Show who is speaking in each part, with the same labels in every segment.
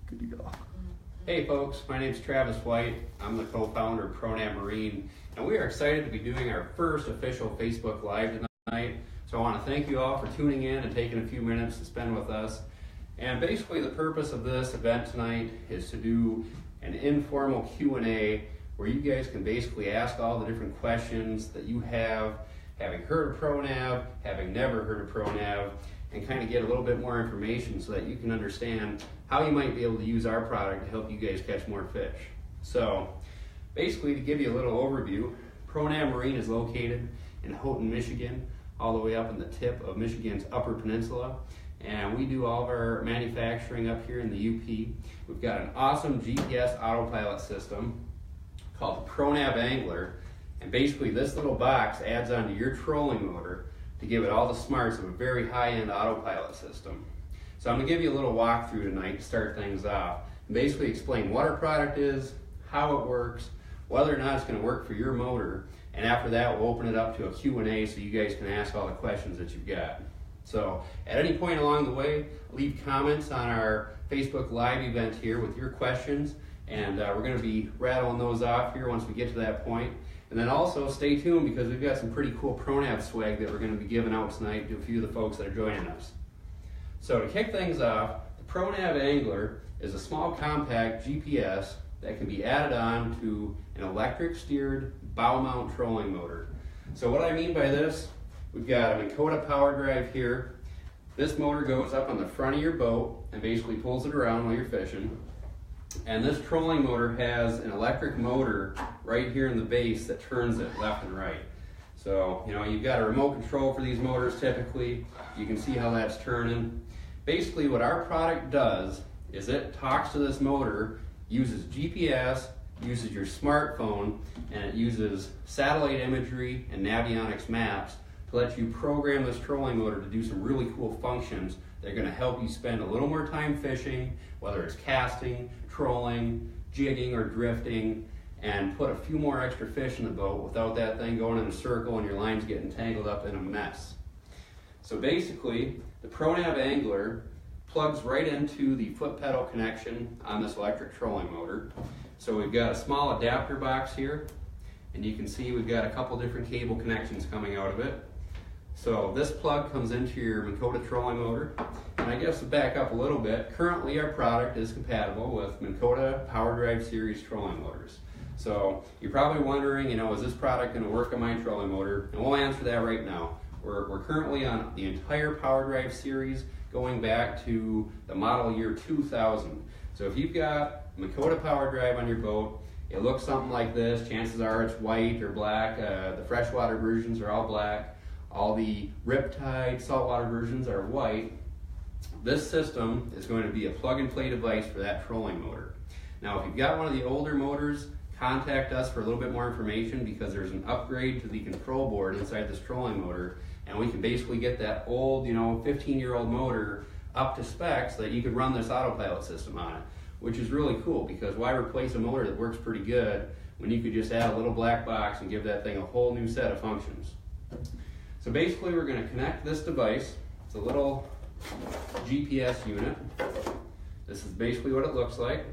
Speaker 1: Good to go.
Speaker 2: Hey folks, my name is Travis White. I'm the co-founder of ProNav Marine, and we are excited to be doing our first official Facebook Live tonight. So I want to thank you all for tuning in and taking a few minutes to spend with us. And basically the purpose of this event tonight is to do an informal Q&A where you guys can basically ask all the different questions that you have, having heard of ProNav, having never heard of ProNav, and kind of get a little bit more information so that you can understand how you might be able to use our product to help you guys catch more fish. So basically, to give you a little overview, ProNav Marine is located in Houghton, Michigan, all the way up in the tip of Michigan's Upper Peninsula. And we do all of our manufacturing up here in the UP. We've got an awesome GPS autopilot system called the ProNav Angler. And basically this little box adds onto your trolling motor to give it all the smarts of a very high-end autopilot system. So I'm going to give you a little walkthrough tonight to start things off and basically explain what our product is, how it works, whether or not it's going to work for your motor, and after that we'll open it up to a Q&A so you guys can ask all the questions that you've got. So at any point along the way, leave comments on our Facebook Live event here with your questions, and we're going to be rattling those off here once we get to that point. And then also stay tuned because we've got some pretty cool ProNav swag that we're going to be giving out tonight to a few of the folks that are joining us. So to kick things off, the ProNav Angler is a small compact GPS that can be added on to an electric steered bow mount trolling motor. So what I mean by this, we've got a Minn Kota power drive here. This motor goes up on the front of your boat and basically pulls it around while you're fishing. And this trolling motor has an electric motor right here in the base that turns it left and right. So, you've got a remote control for these motors typically. You can see how that's turning. Basically what our product does is it talks to this motor, uses GPS, uses your smartphone, and it uses satellite imagery and Navionics maps to let you program this trolling motor to do some really cool functions that are going to help you spend a little more time fishing, whether it's casting, trolling, jigging, or drifting, and put a few more extra fish in the boat without that thing going in a circle and your lines getting tangled up in a mess. So basically, the ProNav Angler plugs right into the foot pedal connection on this electric trolling motor. So we've got a small adapter box here, and you can see we've got a couple different cable connections coming out of it. So this plug comes into your Minn Kota trolling motor. And I guess to back up a little bit, currently our product is compatible with Minn Kota Power Drive Series trolling motors. So you're probably wondering, is this product going to work on my trolling motor? And we'll answer that right now. We're currently on the entire Power Drive series going back to the model year 2000. So if you've got Minn Kota Power Drive on your boat, it looks something like this. Chances are it's white or black. The freshwater versions are all black. All the Riptide saltwater versions are white. This system is going to be a plug-and-play device for that trolling motor. Now, if you've got one of the older motors, contact us for a little bit more information because there's an upgrade to the control board inside this trolling motor, and we can basically get that old, 15-year-old motor up to specs so that you could run this autopilot system on it, which is really cool because why replace a motor that works pretty good when you could just add a little black box and give that thing a whole new set of functions. So basically we're going to connect this device. It's a little GPS unit. This is basically what it looks like.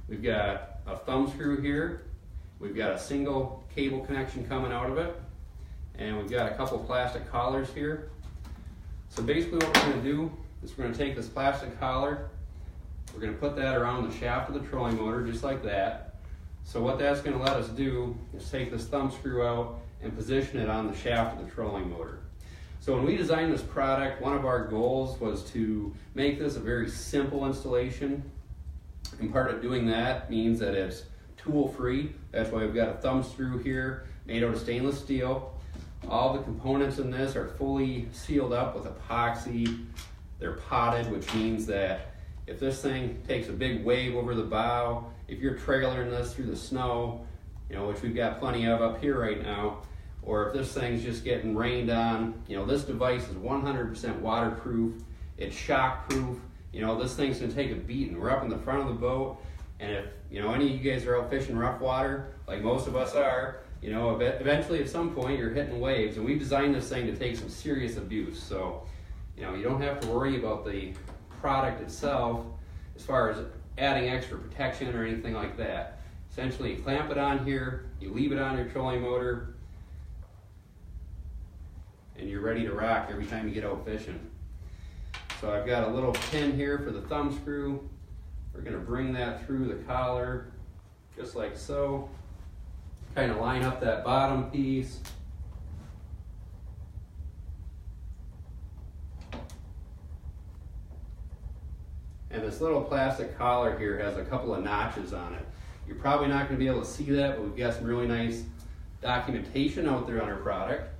Speaker 2: We've got a thumb screw here. We've got a single cable connection coming out of it. And we've got a couple plastic collars here. So basically what we're going to do is we're going to take this plastic collar. We're going to put that around the shaft of the trolling motor just like that. So what that's going to let us do is take this thumb screw out and position it on the shaft of the trolling motor. So when we designed this product, one of our goals was to make this a very simple installation. And part of doing that means that it's tool-free. That's why we've got a thumb screw here made out of stainless steel. All the components in this are fully sealed up with epoxy. They're potted, which means that if this thing takes a big wave over the bow, if you're trailering this through the snow, which we've got plenty of up here right now, or if this thing's just getting rained on, this device is 100% waterproof. It's shockproof. This thing's gonna take a beating. We're up in the front of the boat, and if any of you guys are out fishing rough water, like most of us are, eventually at some point you're hitting waves, and we designed this thing to take some serious abuse. So, you don't have to worry about the product itself as far as adding extra protection or anything like that. Essentially, you clamp it on here, you leave it on your trolling motor, and you're ready to rock every time you get out fishing. So I've got a little pin here for the thumb screw. We're going to bring that through the collar, just like so. Kind of line up that bottom piece. And this little plastic collar here has a couple of notches on it. You're probably not going to be able to see that, but we've got some really nice documentation out there on our product.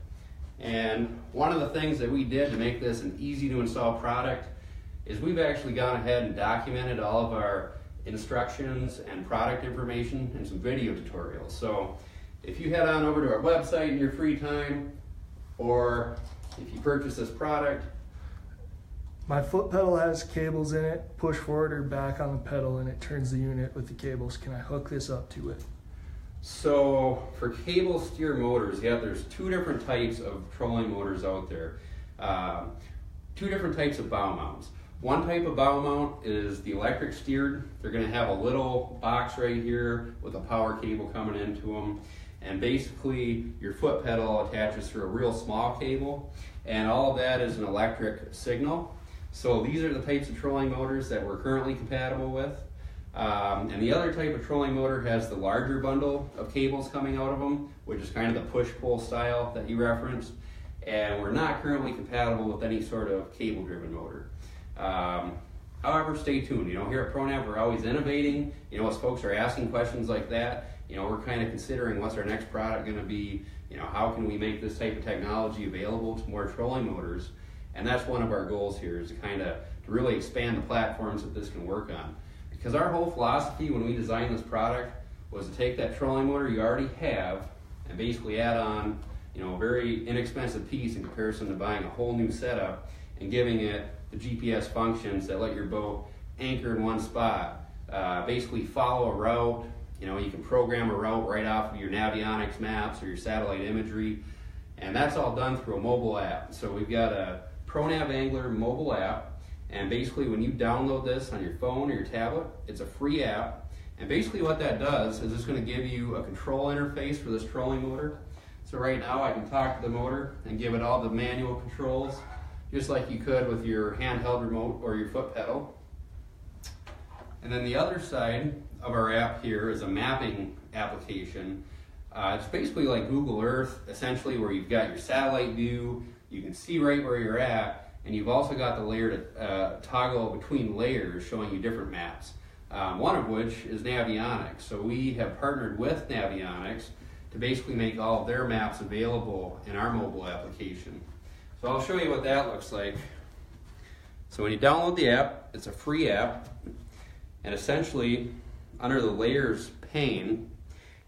Speaker 2: And one of the things that we did to make this an easy to install product is we've actually gone ahead and documented all of our instructions and product information and some video tutorials. So if you head on over to our website in your free time, or if you purchase this product,
Speaker 1: my foot pedal has cables in it. Push forward or back on the pedal and it turns the unit with the cables. Can I hook this up to it?
Speaker 2: So for cable steer motors, yeah, there's two different types of trolling motors out there. Two different types of bow mounts. One type of bow mount is the electric steered. They're going to have a little box right here with a power cable coming into them. And basically your foot pedal attaches through a real small cable, and all of that is an electric signal. So these are the types of trolling motors that we're currently compatible with. And the other type of trolling motor has the larger bundle of cables coming out of them, which is kind of the push-pull style that you referenced. And we're not currently compatible with any sort of cable-driven motor. However, stay tuned. You know, here at ProNav, we're always innovating. You know, as folks are asking questions like that, you know, we're kind of considering what's our next product going to be. You know, how can we make this type of technology available to more trolling motors? And that's one of our goals here, is to kind of to really expand the platforms that this can work on. Because our whole philosophy when we designed this product was to take that trolling motor you already have and basically add on, you know, a very inexpensive piece in comparison to buying a whole new setup and giving it the GPS functions that let your boat anchor in one spot. Basically follow a route. You know, you can program a route right off of your Navionics maps or your satellite imagery, and that's all done through a mobile app. So we've got a ProNav Angler mobile app, and basically when you download this on your phone or your tablet, it's a free app. And basically what that does is it's going to give you a control interface for this trolling motor. So right now I can talk to the motor and give it all the manual controls, just like you could with your handheld remote or your foot pedal. And then the other side of our app here is a mapping application. It's basically like Google Earth, essentially, where you've got your satellite view, you can see right where you're at, and you've also got the layer to toggle between layers showing you different maps. One of which is Navionics. So we have partnered with Navionics to basically make all of their maps available in our mobile application. So I'll show you what that looks like. So when you download the app, it's a free app, and essentially under the layers pane,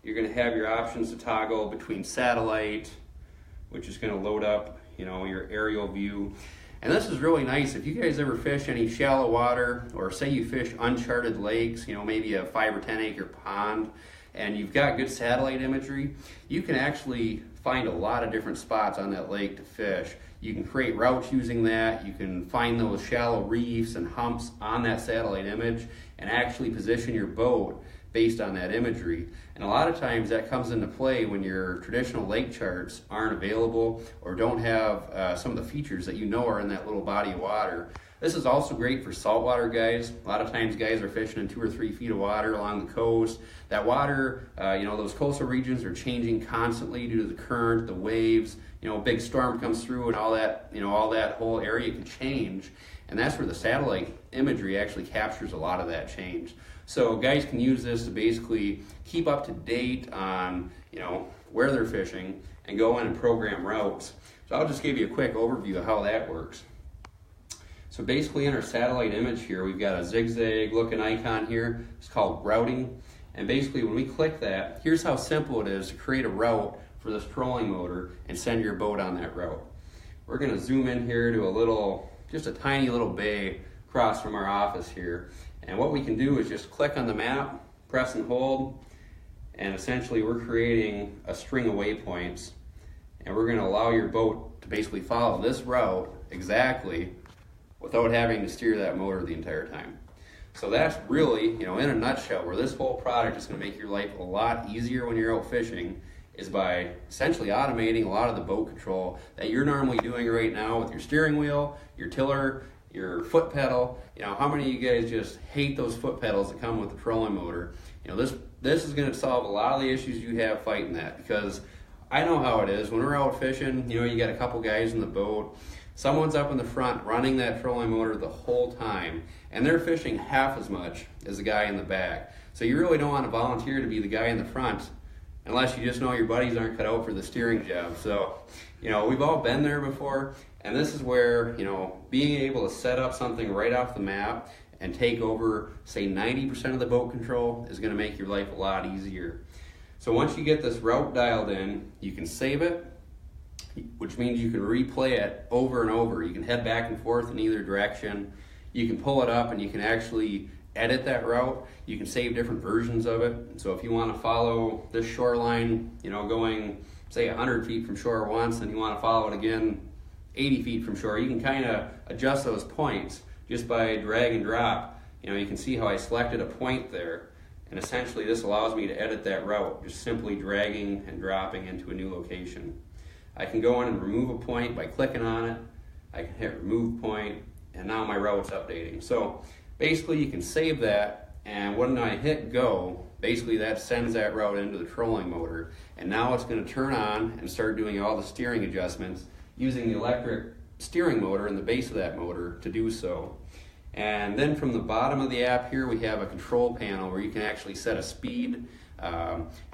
Speaker 2: you're going to have your options to toggle between satellite, which is going to load up, you know, your aerial view. And this is really nice. If you guys ever fish any shallow water, or say you fish uncharted lakes, you know, maybe a 5 or 10 acre pond, and you've got good satellite imagery, you can actually find a lot of different spots on that lake to fish. You can create routes using that. You can find those shallow reefs and humps on that satellite image and actually position your boat based on that imagery. And a lot of times that comes into play when your traditional lake charts aren't available or don't have some of the features that you know are in that little body of water. This is also great for saltwater guys. A lot of times guys are fishing in 2 or 3 feet of water along the coast. That water, you know, those coastal regions are changing constantly due to the current, the waves. You know, a big storm comes through and all that, you know, all that whole area can change. And that's where the satellite imagery actually captures a lot of that change. So guys can use this to basically keep up to date on, you know, where they're fishing and go in and program routes. So I'll just give you a quick overview of how that works. So basically in our satellite image here, we've got a zigzag looking icon here. It's called routing. And basically when we click that, here's how simple it is to create a route for this trolling motor and send your boat on that route. We're going to zoom in here to a little, just a tiny little bay across from our office here. And what we can do is just click on the map, press and hold, and essentially we're creating a string of waypoints. And we're going to allow your boat to basically follow this route exactly without having to steer that motor the entire time. So that's really, in a nutshell, where this whole product is going to make your life a lot easier when you're out fishing, is by essentially automating a lot of the boat control that you're normally doing right now with your steering wheel, your tiller, your foot pedal. How many of you guys just hate those foot pedals that come with the trolling motor? This is going to solve a lot of the issues you have fighting that, because I know how it is. When we're out fishing, you got a couple guys in the boat, someone's up in the front running that trolling motor the whole time, and they're fishing half as much as the guy in the back. So you really don't want to volunteer to be the guy in the front unless you just know your buddies aren't cut out for the steering job. So, we've all been there before, and this is where, being able to set up something right off the map and take over, say, 90% of the boat control is going to make your life a lot easier. So once you get this route dialed in, you can save it, which means you can replay it over and over. You can head back and forth in either direction. You can pull it up and you can actually edit that route. You can save different versions of it. So if you want to follow this shoreline, going say 100 feet from shore once, and you want to follow it again 80 feet from shore, you can kind of adjust those points just by drag and drop. You can see how I selected a point there, and essentially this allows me to edit that route, just simply dragging and dropping into a new location. I can go in and remove a point by clicking on it. I can hit remove point, and now my route's updating. So basically you can save that, and when I hit go, basically that sends that route into the trolling motor, and now it's going to turn on and start doing all the steering adjustments using the electric steering motor and the base of that motor to do so. And then from the bottom of the app here, we have a control panel where you can actually set a speed.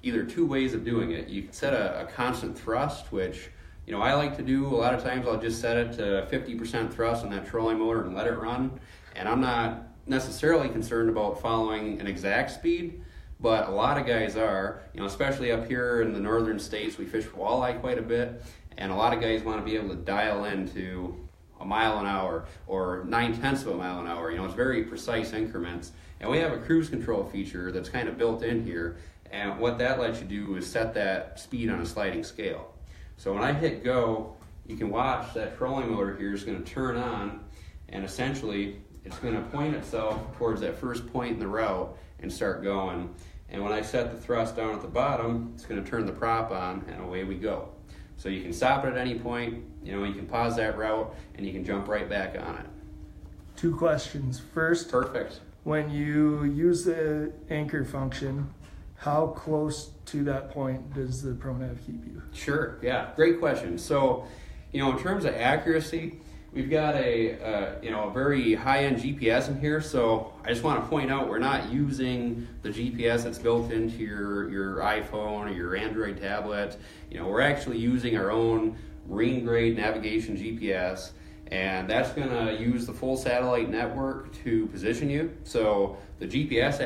Speaker 2: Either two ways of doing it. You can set a constant thrust, which I like to do. A lot of times I'll just set it to 50% thrust on that trolling motor and let it run, and I'm not necessarily concerned about following an exact speed, but a lot of guys are. Especially up here in the northern states, we fish for walleye quite a bit, and a lot of guys want to be able to dial into a mile an hour or 9/10 of a mile an hour. It's very precise increments, and we have a cruise control feature that's kind of built in here, and what that lets you do is set that speed on a sliding scale. So when I hit go, you can watch that trolling motor here is going to turn on, and essentially it's going to point itself towards that first point in the route and start going. And when I set the thrust down at the bottom, it's going to turn the prop on, and away we go. So you can stop it at any point, you can pause that route, and you can jump right back on it.
Speaker 1: Two questions. First,
Speaker 2: Perfect.
Speaker 1: when you use the anchor function, how close to that point does the ProNav keep you?
Speaker 2: Sure, yeah, great question. So, in terms of accuracy, we've got a very high-end GPS in here. So I just want to point out, we're not using the GPS that's built into your iPhone or your Android tablet. We're actually using our own marine-grade navigation GPS, and that's going to use the full satellite network to position you. So the GPS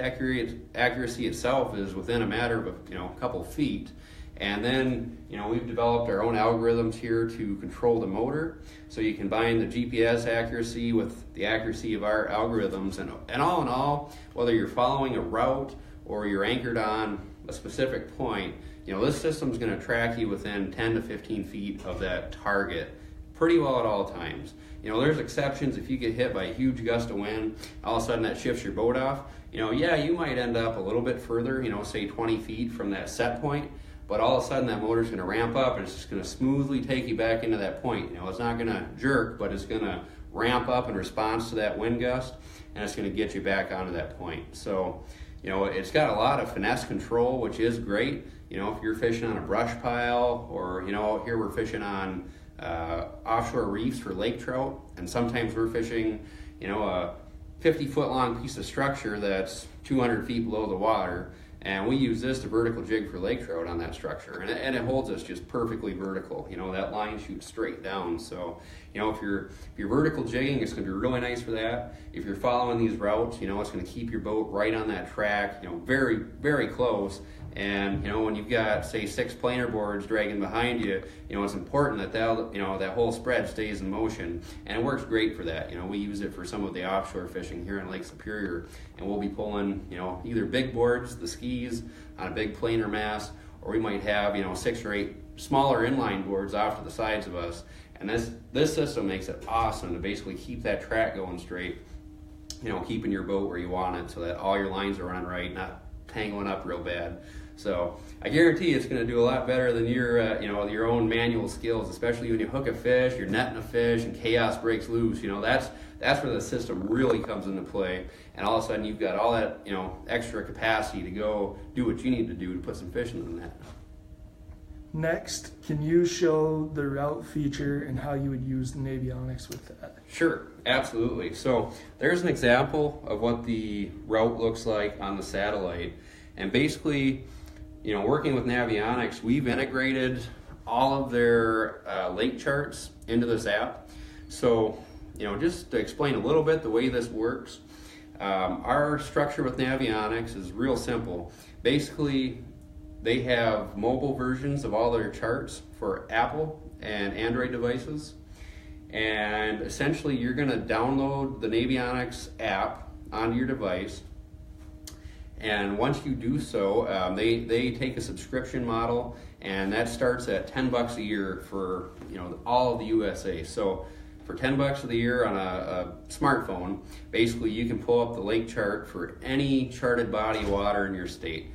Speaker 2: accuracy itself is within a matter of a couple feet. And then, we've developed our own algorithms here to control the motor. So you combine the GPS accuracy with the accuracy of our algorithms. And all in all, whether you're following a route or you're anchored on a specific point, this system's going to track you within 10 to 15 feet of that target pretty well at all times. There's exceptions. If you get hit by a huge gust of wind, all of a sudden that shifts your boat off. You might end up a little bit further, say 20 feet from that set point. But all of a sudden that motor's going to ramp up, and it's just going to smoothly take you back into that point. It's not going to jerk, but it's going to ramp up in response to that wind gust, and it's going to get you back onto that point. So, it's got a lot of finesse control, which is great. If you're fishing on a brush pile, or, out here we're fishing on offshore reefs for lake trout, and sometimes we're fishing, a 50-foot long piece of structure that's 200 feet below the water. And we use this to vertical jig for lake trout on that structure, and it holds us just perfectly vertical. That line shoots straight down. So, if you're vertical jigging, it's going to be really nice for that. If you're following these routes, it's going to keep your boat right on that track, very, very close. And when you've got, say, 6 planer boards dragging behind you, it's important that that whole spread stays in motion, and it works great for that. We use it for some of the offshore fishing here in Lake Superior, and we'll be pulling either big boards, the skis, on a big planer mast, or we might have 6 or 8 smaller inline boards off to the sides of us. And this system makes it awesome to basically keep that track going straight. keeping your boat where you want it so that all your lines are running right, not tangling up real bad. So I guarantee it's going to do a lot better than your own manual skills, especially when you hook a fish, you're netting a fish, and chaos breaks loose. That's where the system really comes into play, and all of a sudden you've got all that extra capacity to go do what you need to do to put some fish in the net.
Speaker 1: Next, can you show the route feature and how you would use the Navionics with that?
Speaker 2: Sure, absolutely. So there's an example of what the route looks like on the satellite, and basically, working with Navionics, we've integrated all of their lake charts into this app. So, just to explain a little bit the way this works, our structure with Navionics is real simple. Basically, they have mobile versions of all their charts for Apple and Android devices. And essentially, you're going to download the Navionics app onto your device. And once you do so, they take a subscription model, and that starts at $10 a year for all of the USA. So for $10 a year on a smartphone, basically you can pull up the lake chart for any charted body of water in your state.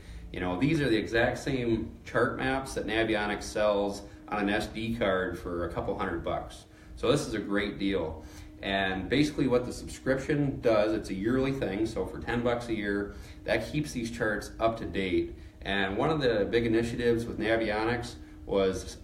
Speaker 2: These are the exact same chart maps that Navionics sells on an SD card for a couple $100. So this is a great deal. And basically what the subscription does, it's a yearly thing, so for $10 a year, that keeps these charts up to date. And one of the big initiatives with Navionics was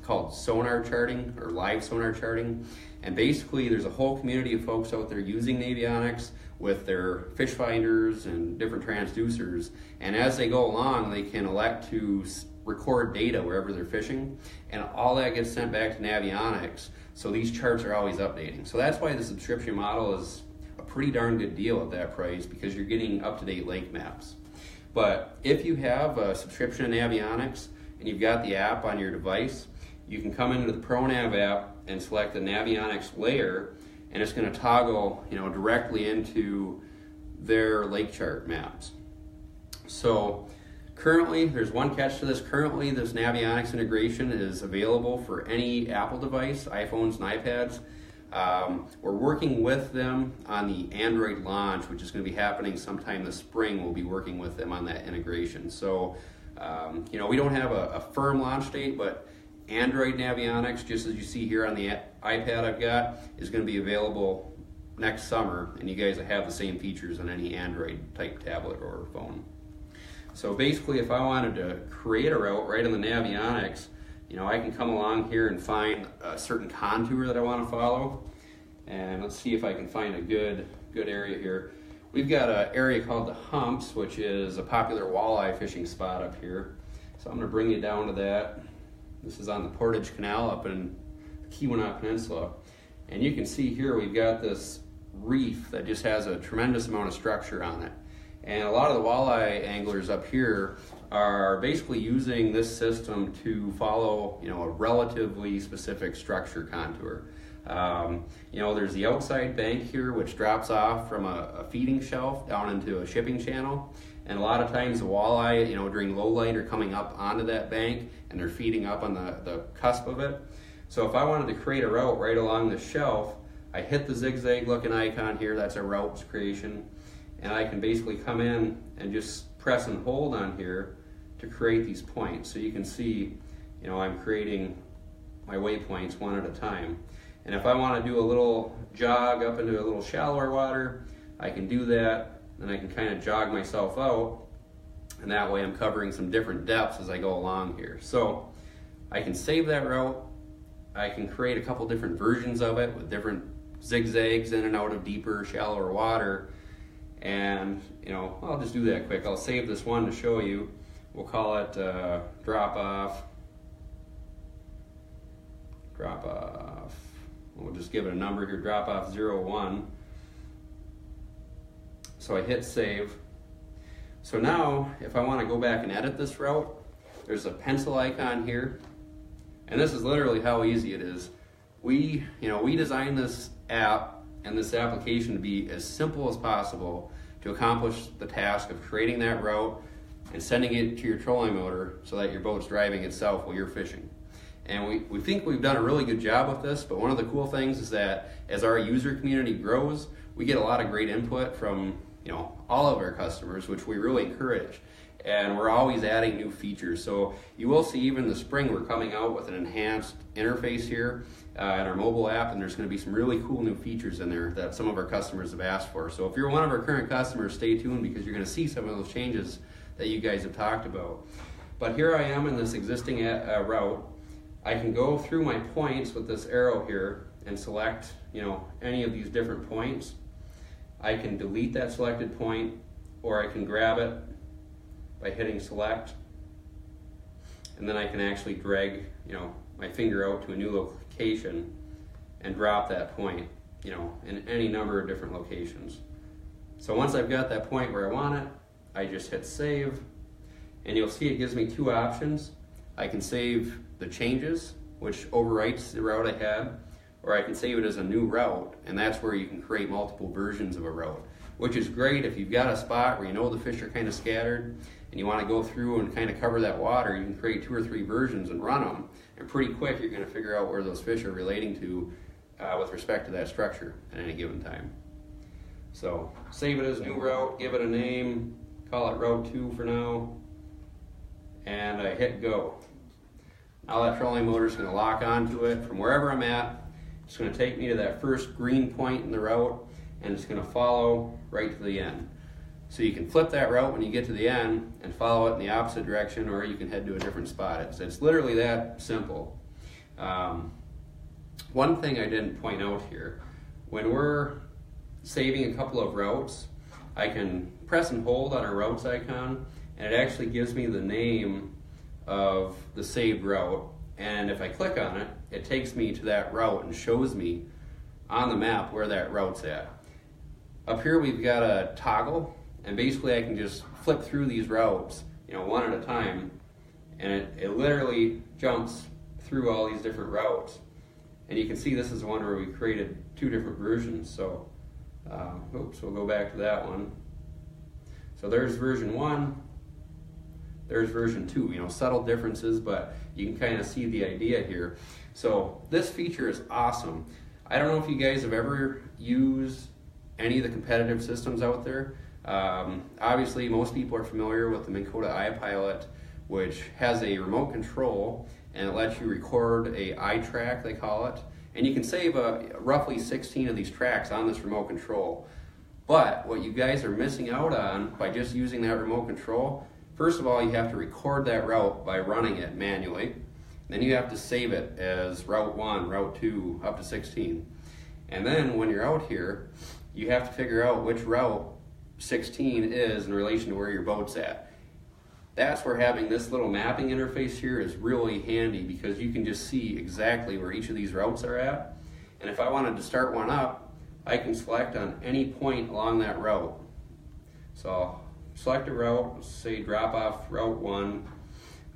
Speaker 2: called sonar charting, or live sonar charting. And basically there's a whole community of folks out there using Navionics with their fish finders and different transducers. And as they go along, they can elect to record data wherever they're fishing, and all that gets sent back to Navionics. So these charts are always updating. So that's why the subscription model is a pretty darn good deal at that price, because you're getting up-to-date lake maps. But if you have a subscription to Navionics and you've got the app on your device, you can come into the ProNav app and select the Navionics layer, and it's going to toggle directly into their lake chart maps. So currently, there's one catch to this. Currently, this Navionics integration is available for any Apple device, iPhones and iPads. We're working with them on the Android launch, which is going to be happening sometime this spring. We'll be working with them on that integration. So, we don't have a firm launch date, but Android Navionics, just as you see here on the iPad I've got, is going to be available next summer, and you guys will have the same features on any Android type tablet or phone. So basically, if I wanted to create a route right on the Navionics, I can come along here and find a certain contour that I want to follow. And let's see if I can find a good area here. We've got an area called the Humps, which is a popular walleye fishing spot up here. So I'm going to bring you down to that. This is on the Portage Canal up in the Keweenaw Peninsula. And you can see here we've got this reef that just has a tremendous amount of structure on it. And a lot of the walleye anglers up here are basically using this system to follow, a relatively specific structure contour. There's the outside bank here, which drops off from a feeding shelf down into a shipping channel. And a lot of times the walleye, during low light are coming up onto that bank and they're feeding up on the cusp of it. So if I wanted to create a route right along the shelf, I hit the zigzag looking icon here, that's a route creation. And I can basically come in and just press and hold on here to create these points. So you can see, I'm creating my waypoints one at a time. And if I want to do a little jog up into a little shallower water, I can do that, and I can kind of jog myself out, and that way I'm covering some different depths as I go along here. So I can save that route. I can create a couple different versions of it with different zigzags in and out of deeper, shallower water. And, I'll just do that quick. I'll save this one to show you. We'll call it drop off. We'll just give it a number here, drop off 01. So I hit save. So now, if I want to go back and edit this route, there's a pencil icon here. And this is literally how easy it is. We designed this app and this application to be as simple as possible to accomplish the task of creating that route and sending it to your trolling motor so that your boat's driving itself while you're fishing. And we think we've done a really good job with this, but one of the cool things is that as our user community grows, we get a lot of great input from all of our customers, which we really encourage. And we're always adding new features. So you will see even this spring we're coming out with an enhanced interface here in our mobile app, and there's going to be some really cool new features in there that some of our customers have asked for. So if you're one of our current customers, stay tuned, because you're going to see some of those changes that you guys have talked about. But here I am in this existing route. I can go through my points with this arrow here and select any of these different points. I can delete that selected point, or I can grab it by hitting select, and then I can actually drag my finger out to a new location and drop that point in any number of different locations. So once I've got that point where I want it, I just hit save, and you'll see it gives me two options. I can save the changes, which overwrites the route I had, or I can save it as a new route, and that's where you can create multiple versions of a route, which is great if you've got a spot where the fish are kind of scattered and you want to go through and kind of cover that water. You can create 2 or 3 versions and run them, and pretty quick you're going to figure out where those fish are relating to with respect to that structure at any given time. So save it as new route, give it a name, call it route 2 for now, and I hit go. Now that trolling motor is going to lock onto it from wherever I'm at. It's going to take me to that first green point in the route, and it's going to follow right to the end. So you can flip that route when you get to the end and follow it in the opposite direction, or you can head to a different spot. It's literally that simple. One thing I didn't point out here, when we're saving a couple of routes, I can press and hold on our routes icon, and it actually gives me the name of the saved route. And if I click on it, it takes me to that route and shows me on the map where that route's at. Up here we've got a toggle, and basically I can just flip through these routes, one at a time, and it literally jumps through all these different routes. And you can see this is the one where we created 2 different versions. So, we'll go back to that one. So there's version 1, there's version 2, subtle differences, but you can kind of see the idea here. So this feature is awesome. I don't know if you guys have ever used any of the competitive systems out there. Obviously most people are familiar with the Minn Kota iPilot, which has a remote control, and it lets you record a iTrack, they call it, and you can save roughly 16 of these tracks on this remote control. But what you guys are missing out on by just using that remote control, first of all, you have to record that route by running it manually. Then you have to save it as route 1, route 2, up to 16. And then when you're out here, you have to figure out which route 16 is in relation to where your boat's at. That's where having this little mapping interface here is really handy, because you can just see exactly where each of these routes are at. And if I wanted to start one up, I can select on any point along that route. So I'll select a route, let's say drop off route 1.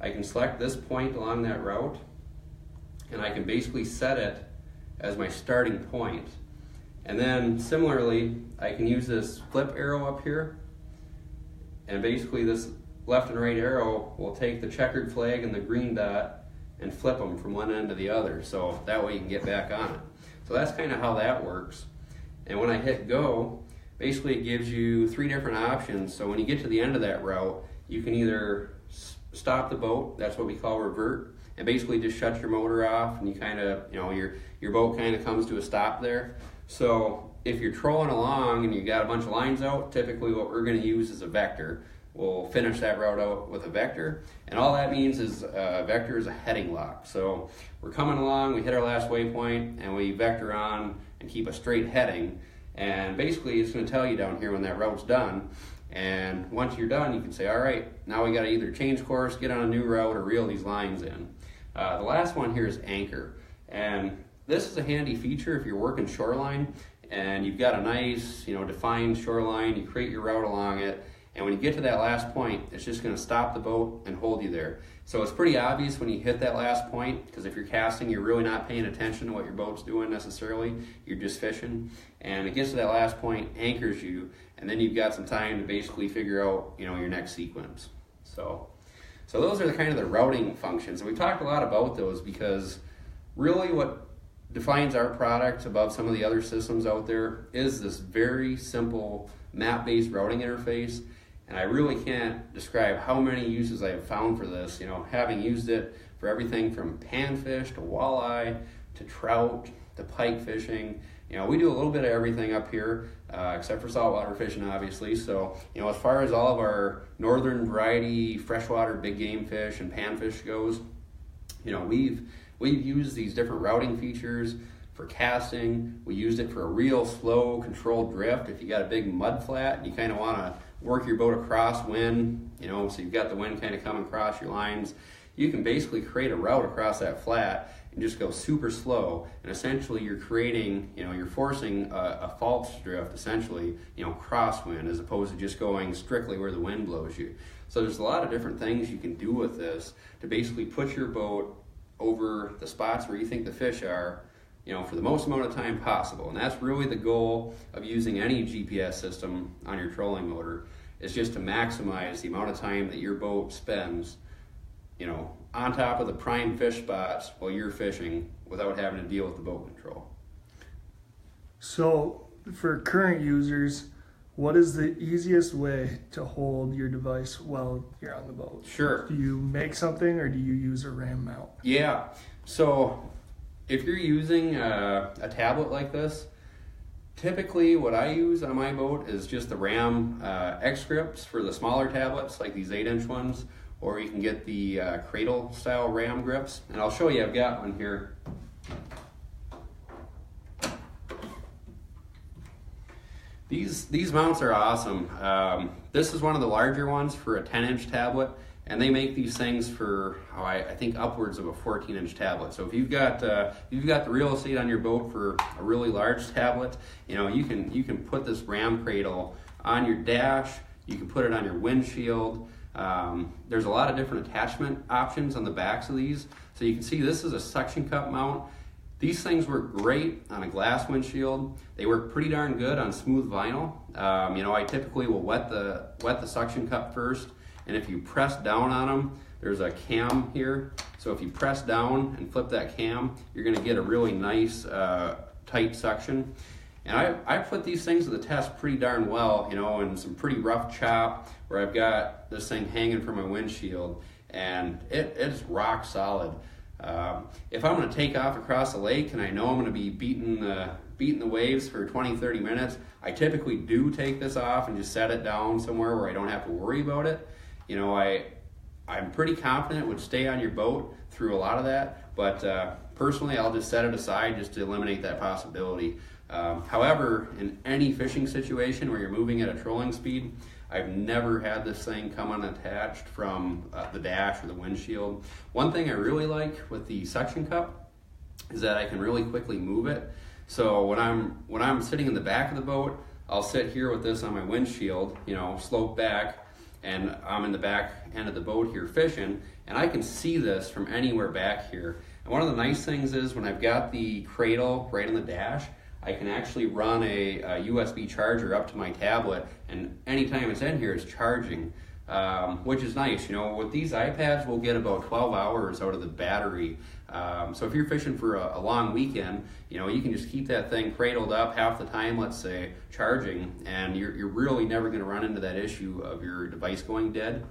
Speaker 2: I can select this point along that route, and I can basically set it as my starting point. And then similarly, I can use this flip arrow up here, and basically this left and right arrow will take the checkered flag and the green dot and flip them from one end to the other, so that way you can get back on it. So that's kind of how that works. And when I hit go, basically it gives you 3 different options. So when you get to the end of that route, you can either stop the boat, that's what we call revert, and basically just shut your motor off, and you kind of, your boat kind of comes to a stop there. So if you're trolling along and you got a bunch of lines out, typically what we're going to use is a vector. We'll finish that route out with a vector, and all that means is a vector is a heading lock. So we're coming along, we hit our last waypoint, and we vector on and keep a straight heading, and basically it's going to tell you down here when that route's done. And once you're done, you can say, all right, now we got to either change course, get on a new route, or reel these lines in. The last one here is anchor, and this is a handy feature if you're working shoreline and you've got a nice, defined shoreline. You create your route along it, and when you get to that last point, it's just going to stop the boat and hold you there. So it's pretty obvious when you hit that last point, because if you're casting, you're really not paying attention to what your boat's doing necessarily. You're just fishing, and it gets to that last point, anchors you, and then you've got some time to basically figure out, your next sequence. So those are the kind of the routing functions, and we talked a lot about those, because really what defines our product above some of the other systems out there is this very simple map-based routing interface. And I really can't describe how many uses I have found for this, having used it for everything from panfish to walleye to trout to pike fishing. We do a little bit of everything up here, except for saltwater fishing, obviously. So, as far as all of our northern variety freshwater big game fish and panfish goes, we've used these different routing features for casting. We used it for a real slow, controlled drift. If you got a big mud flat and you kind of want to work your boat across wind, so you've got the wind kind of coming across your lines, you can basically create a route across that flat and just go super slow. And essentially you're creating, you're forcing a false drift, essentially, crosswind, as opposed to just going strictly where the wind blows you. So there's a lot of different things you can do with this to basically put your boat over the spots where you think the fish are, for the most amount of time possible. And that's really the goal of using any GPS system on your trolling motor, is just to maximize the amount of time that your boat spends, on top of the prime fish spots while you're fishing without having to deal with the boat control.
Speaker 1: So for current users, what is the easiest way to hold your device while you're on the boat?
Speaker 2: Sure.
Speaker 1: Do you make something or do you use a RAM mount?
Speaker 2: Yeah. So if you're using a tablet like this, typically what I use on my boat is just the RAM X grips for the smaller tablets, like these 8-inch ones, or you can get the cradle style RAM grips. And I'll show you, I've got one here. These mounts are awesome. This is one of the larger ones for a 10-inch tablet, and they make these things for, I think, upwards of a 14-inch tablet. So if you've got the real estate on your boat for a really large tablet, you can put this RAM cradle on your dash. You can put it on your windshield. There's a lot of different attachment options on the backs of these. So you can see this is a suction cup mount. These things work great on a glass windshield. They work pretty darn good on smooth vinyl. I typically will wet the suction cup first, and if you press down on them, there's a cam here. So if you press down and flip that cam, you're going to get a really nice tight suction. And I put these things to the test pretty darn well, in some pretty rough chop where I've got this thing hanging from my windshield, and it's rock solid. If I'm going to take off across the lake and I know I'm going to be beating the waves for 20-30 minutes, I typically do take this off and just set it down somewhere where I don't have to worry about it. I'm pretty confident it would stay on your boat through a lot of that, but personally I'll just set it aside just to eliminate that possibility. However, in any fishing situation where you're moving at a trolling speed, I've never had this thing come unattached from the dash or the windshield. One thing I really like with the suction cup is that I can really quickly move it. So when I'm sitting in the back of the boat, I'll sit here with this on my windshield, slope back, and I'm in the back end of the boat here fishing, and I can see this from anywhere back here. And one of the nice things is when I've got the cradle right on the dash, I can actually run a USB charger up to my tablet, and anytime it's in here, it's charging, which is nice. With these iPads, we'll get about 12 hours out of the battery. So if you're fishing for a long weekend, you can just keep that thing cradled up half the time, let's say, charging, and you're really never going to run into that issue of your device going dead.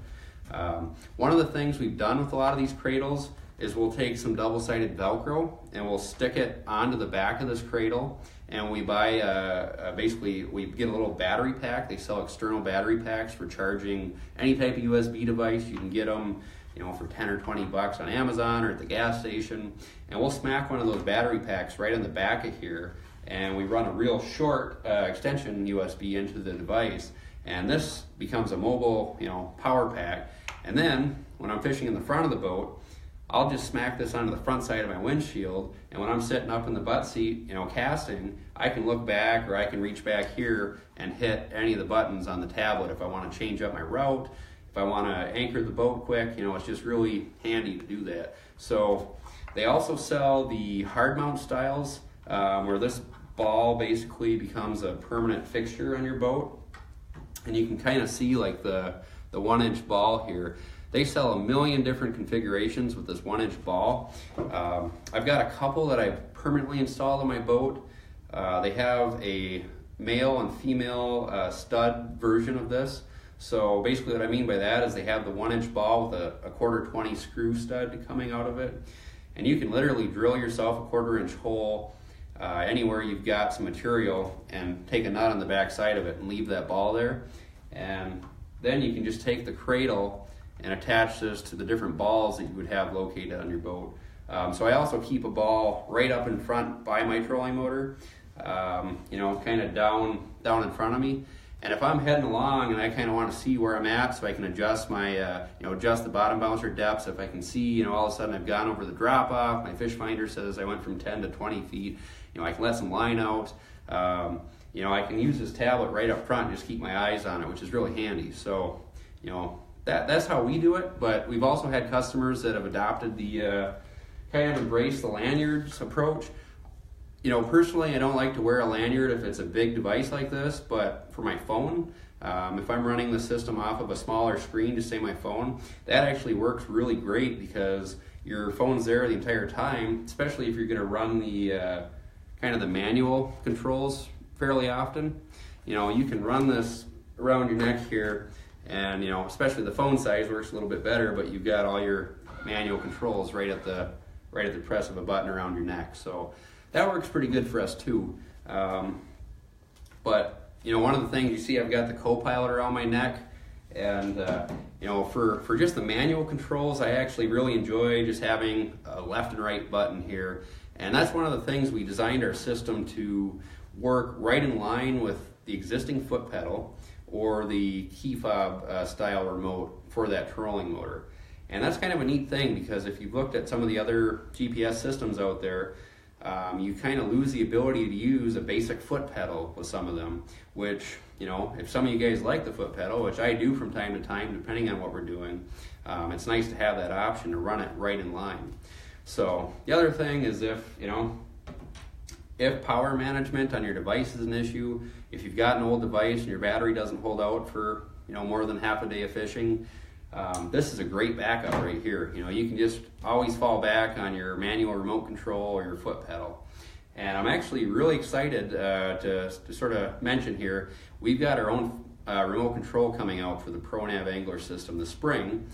Speaker 2: One of the things we've done with a lot of these cradles is we'll take some double-sided Velcro and we'll stick it onto the back of this cradle, and we buy basically we get a little battery pack. They sell external battery packs for charging any type of USB device. You can get them for 10 or 20 bucks on Amazon or at the gas station, and we'll smack one of those battery packs right in the back of here, and we run a real short extension USB into the device, and this becomes a mobile power pack. And then when I'm fishing in the front of the boat, I'll just smack this onto the front side of my windshield, and when I'm sitting up in the butt seat, casting, I can look back or I can reach back here and hit any of the buttons on the tablet if I want to change up my route, if I want to anchor the boat quick. It's just really handy to do that. So they also sell the hard mount styles where this ball basically becomes a permanent fixture on your boat, and you can kind of see like the 1-inch ball here. They sell a million different configurations with this 1-inch ball. I've got a couple that I've permanently installed on my boat. They have a male and female stud version of this. So basically what I mean by that is they have the 1-inch ball with a 1/4 screw stud coming out of it. And you can literally drill yourself a 1/4-inch hole anywhere you've got some material and take a nut on the back side of it and leave that ball there. And then you can just take the cradle and attach this to the different balls that you would have located on your boat. So I also keep a ball right up in front by my trolling motor, kind of down in front of me. And if I'm heading along and I kind of want to see where I'm at so I can adjust my, adjust the bottom bouncer depths, if I can see, all of a sudden I've gone over the drop off, my fish finder says I went from 10 to 20 feet, I can let some line out. I can use this tablet right up front and just keep my eyes on it, which is really handy. So, that's how we do it. But we've also had customers that have adopted the, kind of embrace the lanyards approach. Personally, I don't like to wear a lanyard if it's a big device like this, but for my phone, if I'm running the system off of a smaller screen, just say my phone, that actually works really great because your phone's there the entire time, especially if you're going to run the kind of the manual controls fairly often. You can run this around your neck here, and especially the phone size works a little bit better, but you've got all your manual controls right at the press of a button around your neck. So that works pretty good for us too. But one of the things you see, I've got the co-pilot around my neck, and for just the manual controls, I actually really enjoy just having a left and right button here. And that's one of the things we designed our system to work right in line with the existing foot pedal or the key fob style remote for that trolling motor. And that's kind of a neat thing because if you've looked at some of the other GPS systems out there, you kind of lose the ability to use a basic foot pedal with some of them, which, if some of you guys like the foot pedal, which I do from time to time, depending on what we're doing, it's nice to have that option to run it right in line. So the other thing is if power management on your device is an issue, if you've got an old device and your battery doesn't hold out for, more than half a day of fishing, this is a great backup right here. You can just always fall back on your manual remote control or your foot pedal. And I'm actually really excited to sort of mention here, we've got our own remote control coming out for the ProNav angler system this spring.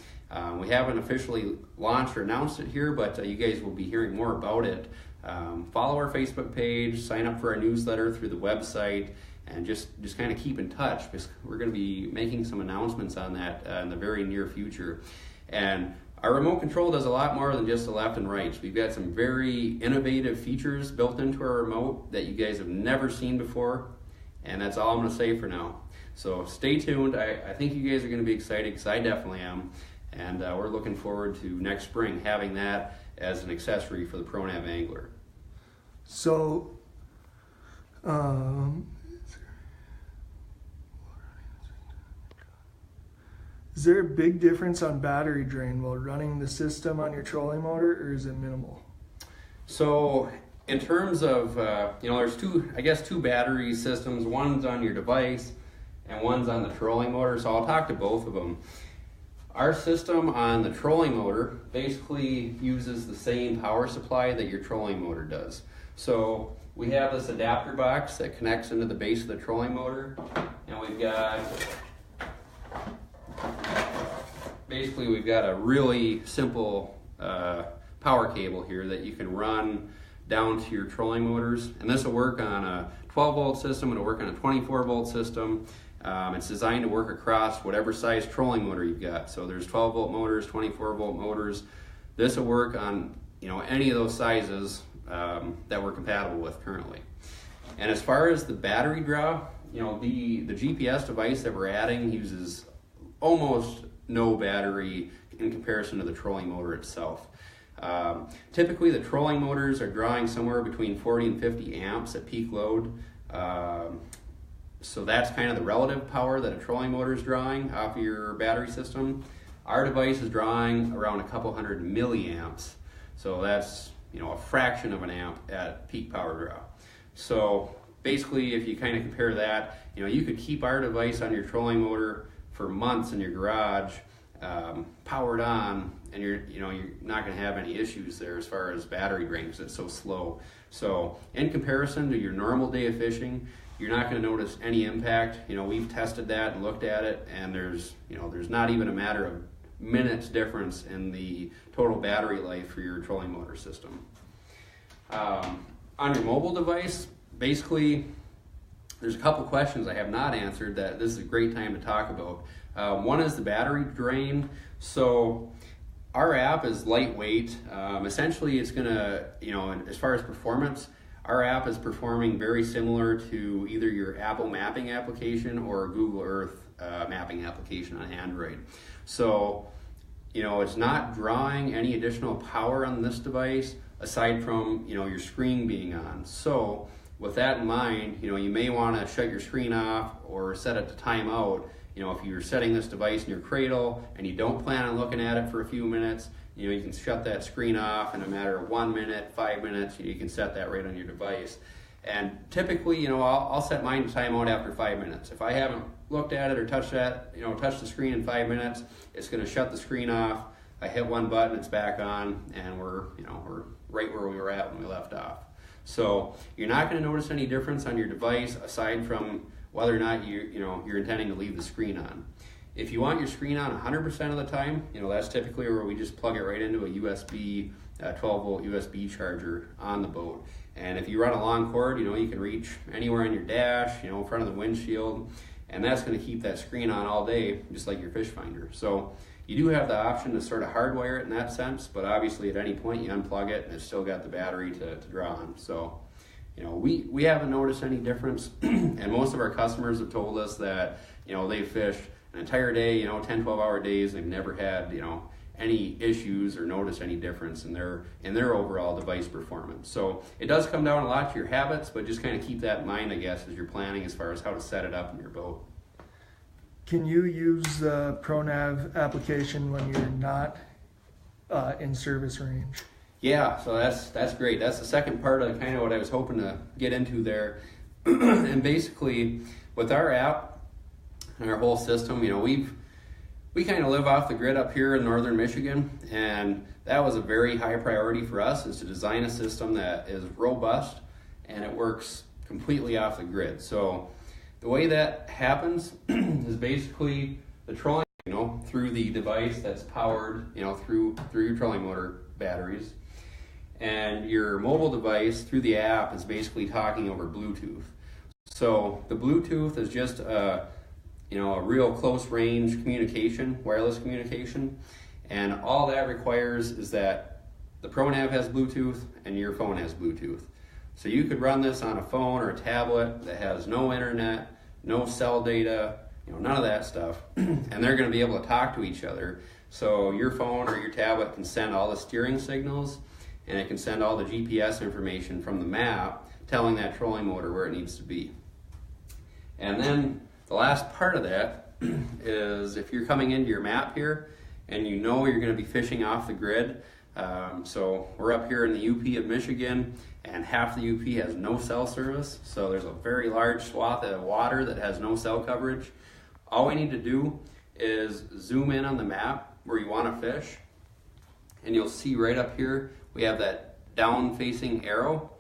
Speaker 2: We haven't officially launched or announced it here, but you guys will be hearing more about it. Follow our Facebook page, sign up for our newsletter through the website, and just kind of keep in touch because we're going to be making some announcements on that in the very near future. And our remote control does a lot more than just the left and right. We've got some very innovative features built into our remote that you guys have never seen before, and that's all I'm going to say for now. So stay tuned. I think you guys are going to be excited because I definitely am, and we're looking forward to next spring having that as an accessory for the ProNav angler.
Speaker 1: So, is there a big difference on battery drain while running the system on your trolling motor, or is it minimal?
Speaker 2: So in terms of, there's two battery systems. One's on your device and one's on the trolling motor. So I'll talk to both of them. Our system on the trolling motor basically uses the same power supply that your trolling motor does. So we have this adapter box that connects into the base of the trolling motor, and we've got a really simple power cable here that you can run down to your trolling motors, and this will work on a 12 volt system, it'll work on a 24 volt system. It's designed to work across whatever size trolling motor you've got. So there's 12 volt motors, 24 volt motors. This will work on any of those sizes that we're compatible with currently. And as far as the battery draw, the GPS device that we're adding uses almost no battery in comparison to the trolling motor itself. Typically the trolling motors are drawing somewhere between 40 and 50 amps at peak load. So that's kind of the relative power that a trolling motor is drawing off of your battery system. Our device is drawing around a couple hundred milliamps. So that's a fraction of an amp at peak power draw. So basically if you kind of compare that, you could keep our device on your trolling motor for months in your garage powered on, and you're not going to have any issues there as far as battery drain because it's so slow. So in comparison to your normal day of fishing, you're not going to notice any impact. We've tested that and looked at it, and there's not even a matter of minutes difference in the total battery life for your trolling motor system. On your mobile device, basically, there's a couple questions I have not answered that this is a great time to talk about. One is the battery drain. So our app is lightweight. Essentially, it's going to, as far as performance, our app is performing very similar to either your Apple mapping application or Google Earth mapping application on Android. So, it's not drawing any additional power on this device aside from, your screen being on. So with that in mind, you may want to shut your screen off or set it to timeout. If you're setting this device in your cradle and you don't plan on looking at it for a few minutes, you can shut that screen off in a matter of 1 minute, 5 minutes. You can set that right on your device. And typically, I'll set mine to timeout after 5 minutes. If I haven't looked at it or touched the screen in 5 minutes, it's going to shut the screen off. I hit one button, it's back on, and we're right where we were at when we left off. So you're not going to notice any difference on your device aside from whether or not you're intending to leave the screen on. If you want your screen on 100% of the time, that's typically where we just plug it right into a USB 12-volt USB charger on the boat. And if you run a long cord, you can reach anywhere on your dash, in front of the windshield, and that's going to keep that screen on all day, just like your fish finder. So you do have the option to sort of hardwire it in that sense, but obviously at any point you unplug it and it's still got the battery to draw on. So, we haven't noticed any difference, and most of our customers have told us that, they fished an entire day, 10, 12-hour days, and they've never had, any issues or notice any difference in their overall device performance. So it does come down a lot to your habits, but just kind of keep that in mind, I guess, as you're planning as far as how to set it up in your boat.
Speaker 1: Can you use the ProNav application when you're not in service range?
Speaker 2: Yeah, so that's great. That's the second part of kind of what I was hoping to get into there. And basically, with our app and our whole system, we kind of live off the grid up here in northern Michigan, and that was a very high priority for us, is to design a system that is robust and it works completely off the grid. So the way that happens is basically the trolling, through the device that's powered, through your trolling motor batteries, and your mobile device through the app is basically talking over Bluetooth. So the Bluetooth is just a real close range communication, wireless communication, and all that requires is that the ProNav has Bluetooth and your phone has Bluetooth. So you could run this on a phone or a tablet that has no internet, no cell data, none of that stuff, and they're going to be able to talk to each other. So your phone or your tablet can send all the steering signals, and it can send all the GPS information from the map telling that trolling motor where it needs to be. And then the last part of that is if you're coming into your map here and you're going to be fishing off the grid. So we're up here in the UP of Michigan, and half the UP has no cell service. So there's a very large swath of water that has no cell coverage. All we need to do is zoom in on the map where you want to fish, and you'll see right up here we have that down facing arrow.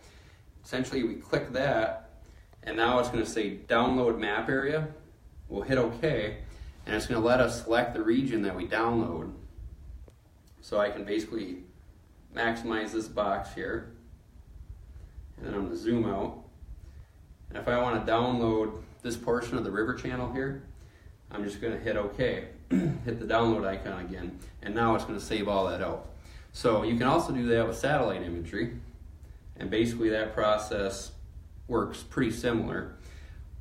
Speaker 2: Essentially we click that, and now it's going to say download map area. We'll hit OK, and it's going to let us select the region that we download. So I can basically maximize this box here, and then I'm going to zoom out. And if I want to download this portion of the river channel here, I'm just going to hit OK, hit the download icon again, and now it's going to save all that out. So you can also do that with satellite imagery, and basically that process works pretty similar.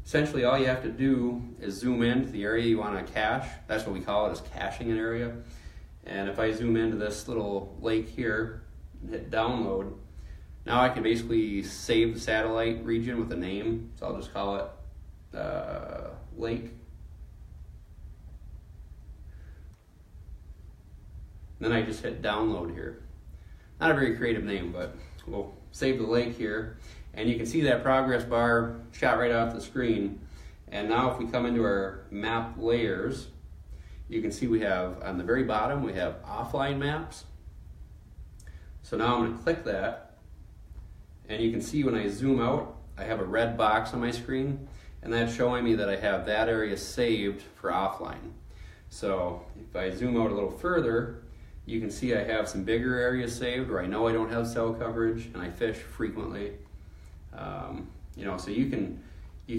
Speaker 2: Essentially all you have to do is zoom in to the area you want to cache. That's what we call it, is caching an area. And if I zoom into this little lake here and hit download, now I can basically save the satellite region with a name. So I'll just call it lake. Then I just hit download here. Not a very creative name, but we'll save the lake here. And you can see that progress bar shot right off the screen. And now if we come into our map layers, you can see we have on the very bottom, we have offline maps. So now I'm going to click that, and you can see when I zoom out, I have a red box on my screen, and that's showing me that I have that area saved for offline. So if I zoom out a little further, you can see I have some bigger areas saved where I know I don't have cell coverage and I fish frequently. So you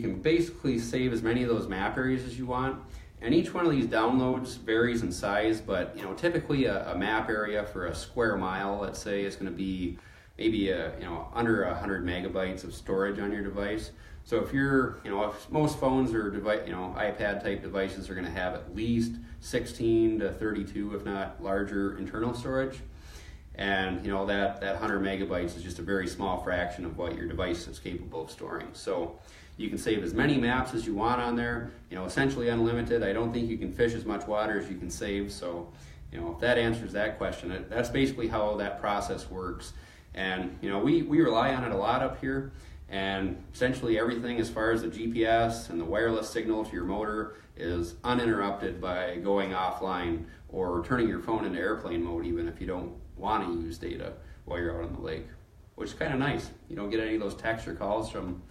Speaker 2: can basically save as many of those map areas as you want. And each one of these downloads varies in size, but typically a map area for a square mile, let's say, is going to be maybe under 100 megabytes of storage on your device. So if if most phones or iPad type devices are going to have at least 16 to 32, if not larger, internal storage, and that 100 megabytes is just a very small fraction of what your device is capable of storing. So you can save as many maps as you want on there, essentially unlimited. I don't think you can fish as much water as you can save. So, if that answers that question, that's basically how that process works. And, we rely on it a lot up here. And essentially everything as far as the GPS and the wireless signal to your motor is uninterrupted by going offline or turning your phone into airplane mode, even if you don't want to use data while you're out on the lake, which is kind of nice. You don't get any of those texts or calls from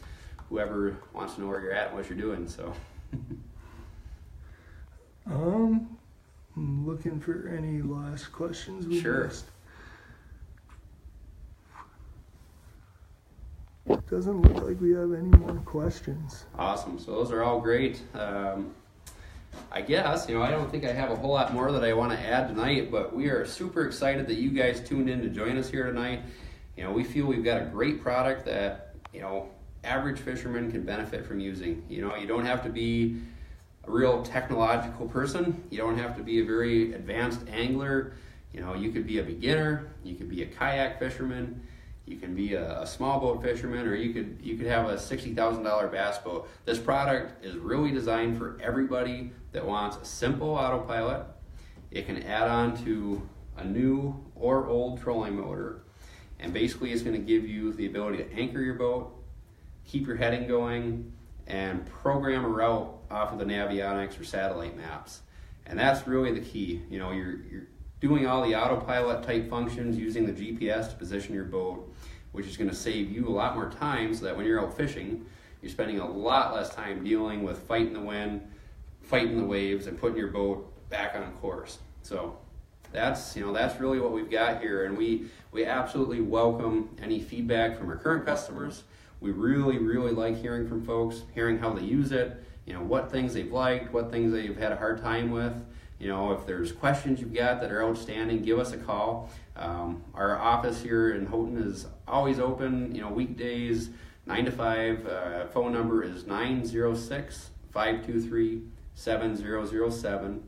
Speaker 2: whoever wants to know where you're at and what you're doing. So
Speaker 1: I'm looking for any last questions we missed. It doesn't look like we have any more questions.
Speaker 2: Awesome. So those are all great. I guess, I don't think I have a whole lot more that I want to add tonight, but we are super excited that you guys tuned in to join us here tonight. We feel we've got a great product that, average fishermen can benefit from using. You don't have to be a real technological person. You don't have to be a very advanced angler. You could be a beginner. You could be a kayak fisherman. You can be a small boat fisherman, or you could have a $60,000 bass boat. This product is really designed for everybody that wants a simple autopilot. It can add on to a new or old trolling motor, and basically it's going to give you the ability to anchor your boat, keep your heading going, and program a route off of the Navionics or satellite maps. And that's really the key. You're doing all the autopilot type functions using the GPS to position your boat, which is going to save you a lot more time so that when you're out fishing, you're spending a lot less time dealing with fighting the wind, fighting the waves, and putting your boat back on course. So that's really what we've got here, and we absolutely welcome any feedback from our current customers. We really, really like hearing from folks, hearing how they use it, what things they've liked, what things they've had a hard time with. If there's questions you've got that are outstanding, give us a call. Our office here in Houghton is always open, weekdays, 9 to 5. Phone number is 906-523-7007.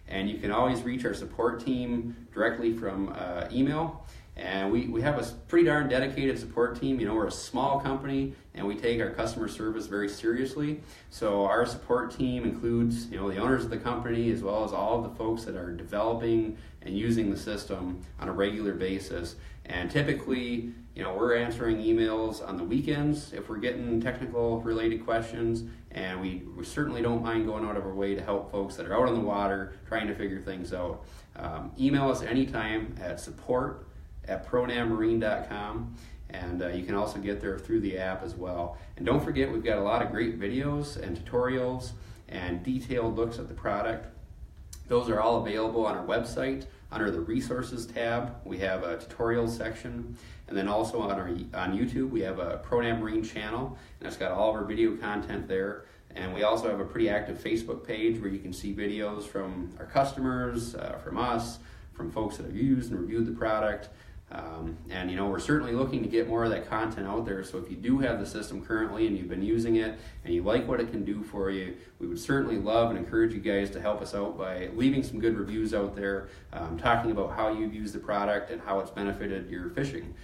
Speaker 2: And you can always reach our support team directly from email. And we have a pretty darn dedicated support team. We're a small company and we take our customer service very seriously. So our support team includes, the owners of the company as well as all of the folks that are developing and using the system on a regular basis. And typically, we're answering emails on the weekends if we're getting technical related questions. And we certainly don't mind going out of our way to help folks that are out on the water trying to figure things out. Email us anytime at support@pronavmarine.com, and you can also get there through the app as well. And don't forget, we've got a lot of great videos and tutorials and detailed looks at the product. Those are all available on our website under the resources tab. We have a tutorials section, and then also on YouTube we have a ProNav Marine channel, and it's got all of our video content there. And we also have a pretty active Facebook page where you can see videos from our customers, from us, from folks that have used and reviewed the product. And we're certainly looking to get more of that content out there. So if you do have the system currently and you've been using it and you like what it can do for you, we would certainly love and encourage you guys to help us out by leaving some good reviews out there, talking about how you've used the product and how it's benefited your fishing.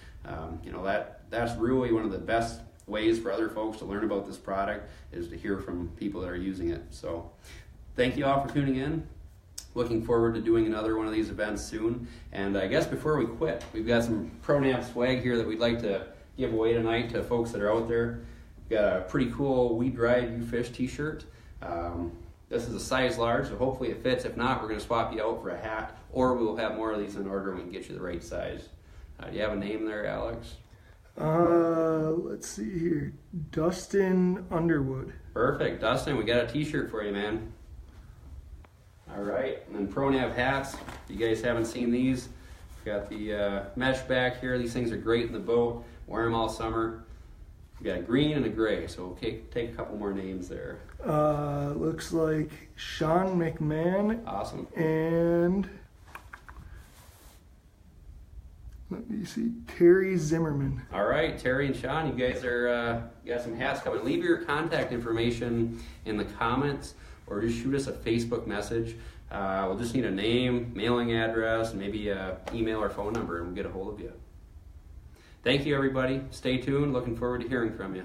Speaker 2: That's really one of the best ways for other folks to learn about this product, is to hear from people that are using it. So thank you all for tuning in. Looking forward to doing another one of these events soon. And I guess before we quit, we've got some ProNav swag here that we'd like to give away tonight to folks that are out there. We've got a pretty cool We Drive, You Fish t-shirt. This is a size large, so hopefully it fits. If not, we're going to swap you out for a hat, or we will have more of these in order and we can get you the right size. Do you have a name there, Alex?
Speaker 1: Let's see here. Dustin Underwood.
Speaker 2: Perfect. Dustin, we got a t-shirt for you, man. All right. And then ProNav hats. If you guys haven't seen these, we've got the mesh back here. These things are great in the boat. Wear them all summer. We got a green and a gray, so we'll take a couple more names there.
Speaker 1: Looks like Sean McMahon.
Speaker 2: Awesome.
Speaker 1: And let me see, Terry Zimmerman.
Speaker 2: All right, Terry and Sean, you guys are got some hats coming. Leave your contact information in the comments, or just shoot us a Facebook message. We'll just need a name, mailing address, and maybe an email or phone number, and we'll get a hold of you. Thank you, everybody. Stay tuned. Looking forward to hearing from you.